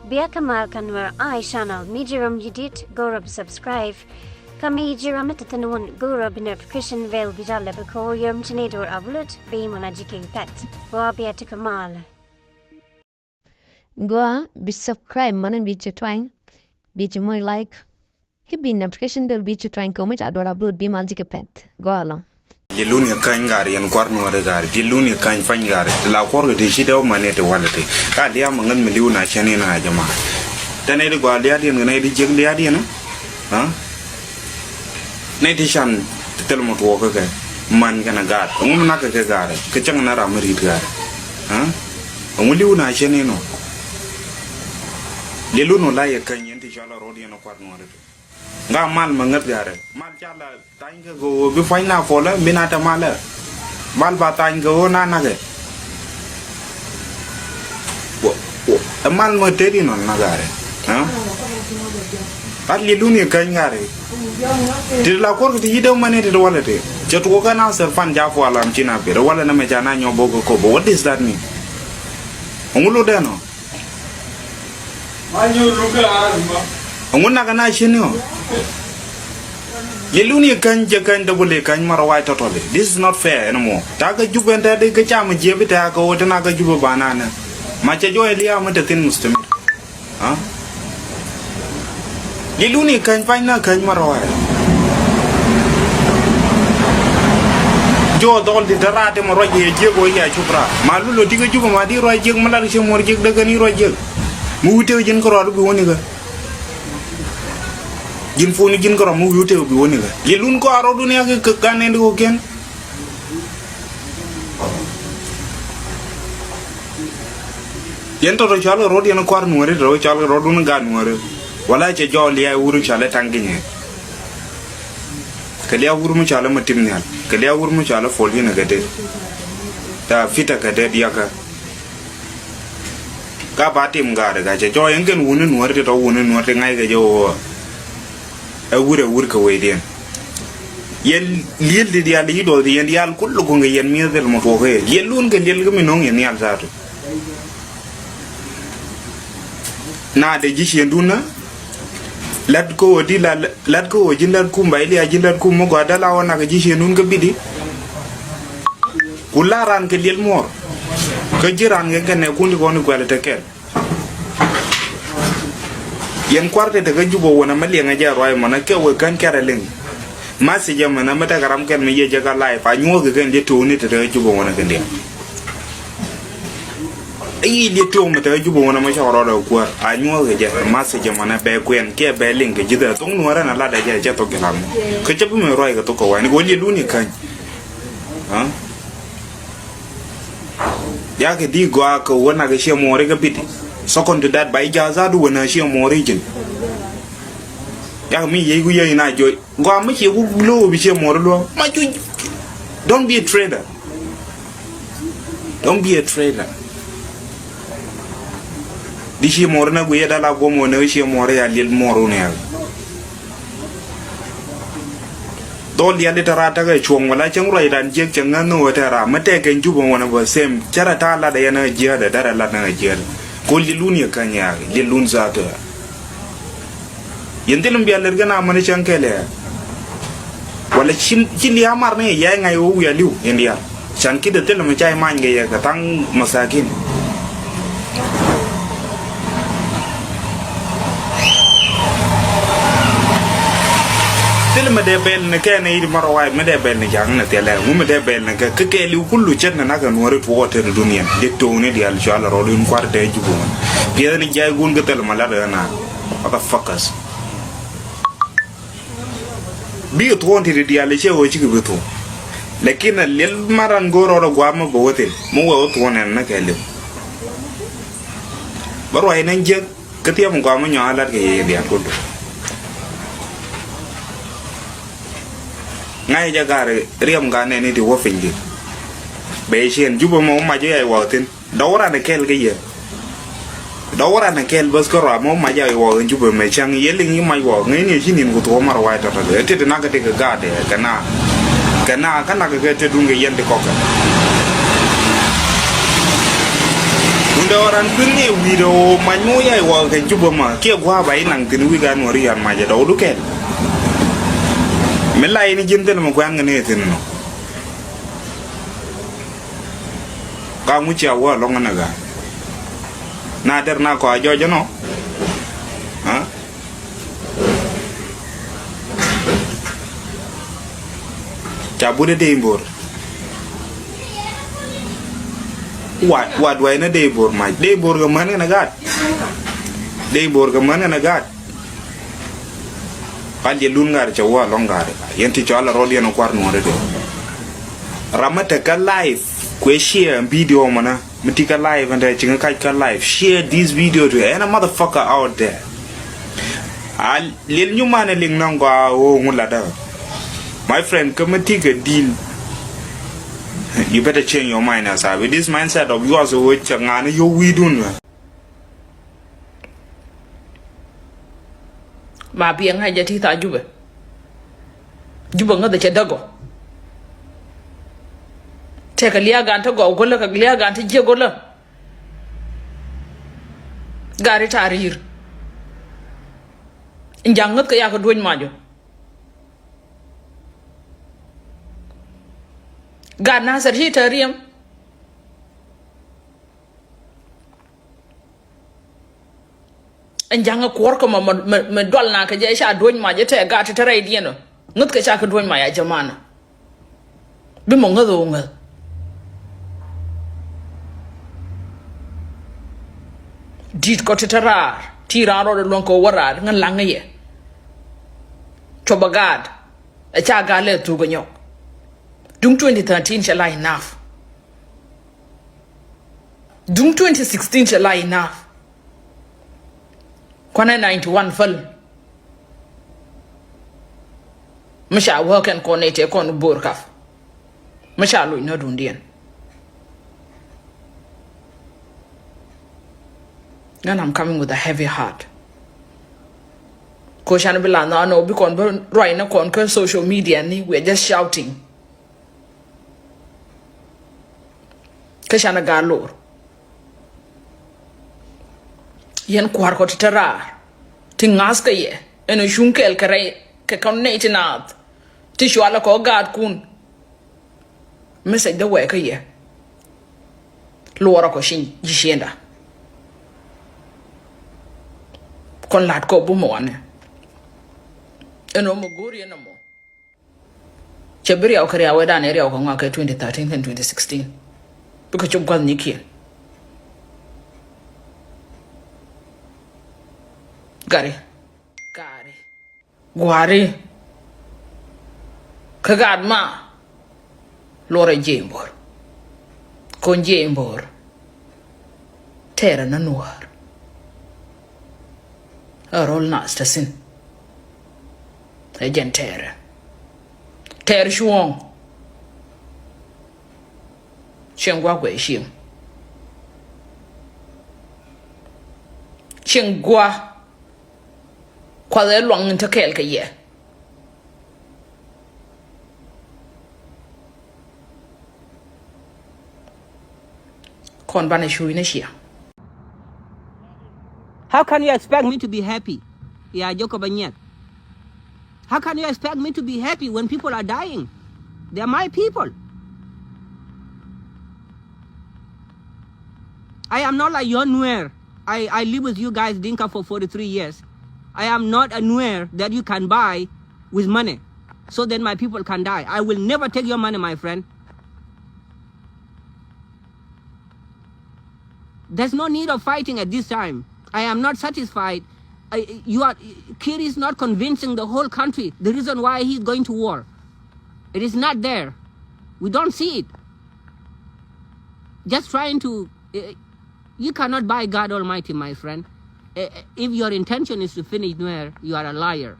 Biar kamal kanwar I channel mijiram yedit gorab subscribe. Kami jiram itatanun gorab notification vel bijale bako yum chinedor avlut be manajiki pet. Gua biar to kamal. Gua be subscribe manan be twang. Be more like. He be notification del be twang comment adora upload be manajiki pet. Go along. Jiluni kan gari yan kwarno wada gari jiluni kan fan gari la korgo de shi daw manete walate ka liya mangan miliu na chane na jama tane de gwa liya din na di jeg liya din ha ne di shan tel mo to ka man kana gar ngum na ka gari ka chang na ra mari gari ha ngum liu na chane no lilu no la ya kan yen ti shala rodi na kwarno wada nga mal mangat gare mal chala tang go bi faina fola binata mala mal ba tang go na na ge wo mal mo tedi non na gare ha ali luni kan gare ti la kor ti yido mane ti wala te jetu ko kana ser fan ja fo alam china be wala na me jana nyo bogo ko what does that mean ongulo de no Anyo ruga arma nguna kana shinyo yeluni kan jakan double kan marawai totally this is not fair anymore taga jubenta de ga chama jebita ka wata na ga jubu banana mace jo eliya mata tin muslim ha yeluni kan faina kan marawai jo dol di darate mo roje jego ya chupra malulo diga jubu ma di roje malal shi mor jeg daga ni roje mu wute jin ko ro bi woni ga jin foni jin ko mu yute bi woni ga yelun ko aro dunia ke ganen ko ken yento ro chalo ro di na kwar nuore ro chalo ro dun ga nuore wala che joli ay wuru chale tanginye kaliya wuru mu chalo matim ne kaliya wuru mu chalo folgi na gade ta fita gade diaka ka batim ga daga che jo yengen wunu nuore to wunu nuore ngai ga jo wure ka weden yen liel di ya li do yen yal kullu ko ngi yen mi del mo to he yelun ga liel ga mi non yen yal zato na de ji shen duna lat ko di la lat ko jindat ku mbay li jindat ku mo ga dala wona ga ji shen nun ga bidi kularan ke liel mor ka jiran ga ne kundi ko ni gwala te kel yen kwarte daga jubo wona mali nga jaro ay mana ke we kan kara ling masi jama na mata garam ken me ye jaga life a nyo ga gen de to ni daga jubo wona gende ai de to mata jubo wona ma shawara da kuwa a nyo ga je masi jama na be kwen ke be ling ga jida tong no ra na la da je to gelam ka jabu me roi ga to ko wani go le luni kan ha ya ke di go ka wona ga she mo re ga biti second to that by jaza du wana shi mo region ya mi ye gu ye na jo go am chi gu lo bi she mo lo ma ju don't be a trader di shi mo na gu ye dala go mo na shi mo ya lil mo ro ne dol ya literata ga chuong wala chang roi dan je chang no ta ra mate ken ju bo wana ba sem chara ta la da yana je da dara la na je ko lilun ya kanya lilun zato yendelum bi alerga na mani chankele wala chili amar ne ya ngai o ya liu india chanki de telum chai man ge ya katang masakin telum de bel ne ke ne marwai me de bel ne jang na tele mu de bel ne ke ke liu kullu chet na ga nore to wote duniya de to ne di al shala ro dun kwar de jubo biya ni jay gun ga tel mala da na aba fakas bi to wonti di al che o chi ga to lakina lel maran goro ro gwa ma bo wote mu wo to ne na ke le baro ay nan je ka tiam gwa ma nya ala ke ye dia ko ngay jaga riam ga ne ni di wo fingi be shen juba mo ma je ay watin dawra na kel ga ye dawra na kel bas ko ra mo ma je ay wa juba me chang yeling yi ma wo ngai ni shinin ko to mar wa ta ta te na ga te ga de kana ga te dunga yende ko ka Doran pinne video manyo ya wa kan juba ma ke gwa bai nang tin wi gan wari yan ma ja do duken mela ini jindel ma kwang ne tin no ka mu cha wa long na ga na der na ko ajo no ha cha bude de imbor what way na day bor mai day bor ga man na gat day bor ga man na gat pal ye lun ngar chawa longar yenti chala rodi no kwar no de ramata ka live kwe share video mana mitika live and chinga ka live share this video to any motherfucker out there al lil nyumane ling nangwa o ngulada my friend kamatika deal. You better change your mind as with this mindset of yours which ngana yo we dun ma biang ha jati ta juba nga da ce dago te ka liya ga ta go golla ka liya ga ta je golla gari tarir njangat ka ya ka doñ majo God Nasir he tariyam en janga ko worko ma dol na ka je sha doñ ma je te ga ta ray dieno ngut ka sha ka doñ ma ya jamana bi mo ngado ngal dit ko tarar tiraro de lon ko warar ngal langa ye to bagad a cha ga le tu go nyok Dung 2013 shall I enough. Dung 2016 shall I enough. Kwana 91 fell. Masha work and connect kon burkaf. Masha lu no dundian. Then I'm coming with a heavy heart. Ko shana bilana no bi kon right na kon social media ni we're just shouting. Kashana galor yen kwar ko tara tingas ka ye eno shunkel kare ka konne tinat ti shwala ko gad kun message da we ka ye lora ko shin jishenda kon lat ko bu mo ane eno mo gori eno mo chabiri au kare aweda ne ria ko ngaka 2013 and 2016 because you got Nikki. Gari. Guari. Kagad ma. Lora Jambor. Con Jambor. Terra na noir. A roll nasta sin. A gentera. Terra shuong. Chengwa gwe shim. Chengwa kwa the long into kelka ye. Kon bana shu ina shia. How can you expect me to be happy? Yeah, Joko Banyet. How can you expect me to be happy when people are dying? They're my people. I am not like your Nuer. I live with you guys, Dinka, for 43 years. I am not a Nuer that you can buy with money so that my people can die. I will never take your money, my friend. There's no need of fighting at this time. I am not satisfied. Kir is not convincing the whole country the reason why he's going to war. It is not there. We don't see it. Just trying to... You cannot buy God Almighty, my friend. If your intention is to finish Nuer, you are a liar.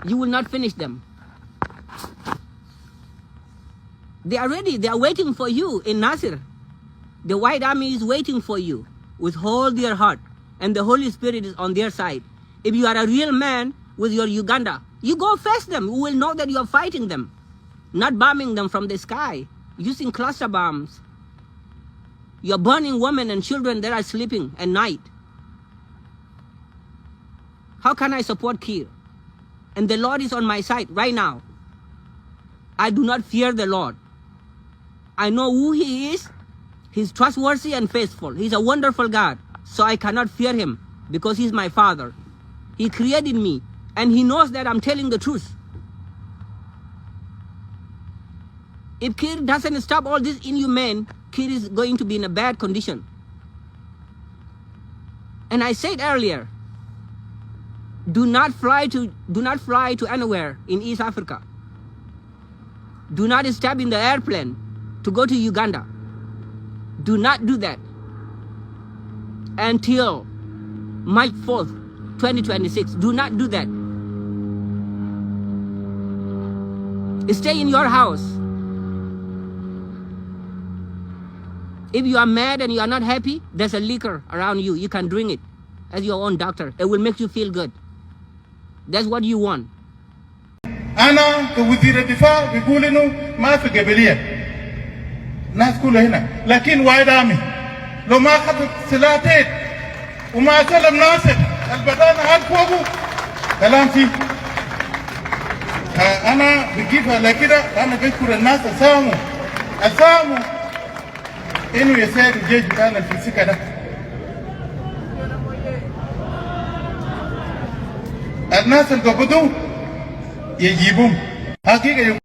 You will not finish them. They are ready. They are waiting for you in Nasir. The White Army is waiting for you with all their heart. And the Holy Spirit is on their side. If you are a real man with your Uganda, you go face them. You will know that you are fighting them. Not bombing them from the sky. Using cluster bombs. You're burning women and children that are sleeping at night. How can I support Kir? And the Lord is on my side right now. I do not fear the Lord. I know who he is. He's trustworthy and faithful. He's a wonderful God. So I cannot fear him because he's my father. He created me and he knows that I'm telling the truth. If Kir doesn't stop all this inhumane, Kir is going to be in a bad condition. And I said earlier, do not fly to anywhere in East Africa. Do not step in the airplane to go to Uganda. Do not do that until March 4th, 2026. Do not do that. Stay in your house. If you are mad and you are not happy, there's a liquor around you. You can drink it as your own doctor. It will make you feel good. That's what you want. أنا كوزير الدفاع بيقول إنه ما في قبلية الناس كلها هنا لكن وايد عامي لو ما أخذت سلاتين وما سلم ناصر البدانة هاد فوقه كلام فيه أنا بجيبها لكده أنا بشكر الناس أسامو إنه يساعد الجيش بتاعنا في السكة ده الناس اللي قبضوا يجيبهم حقيقة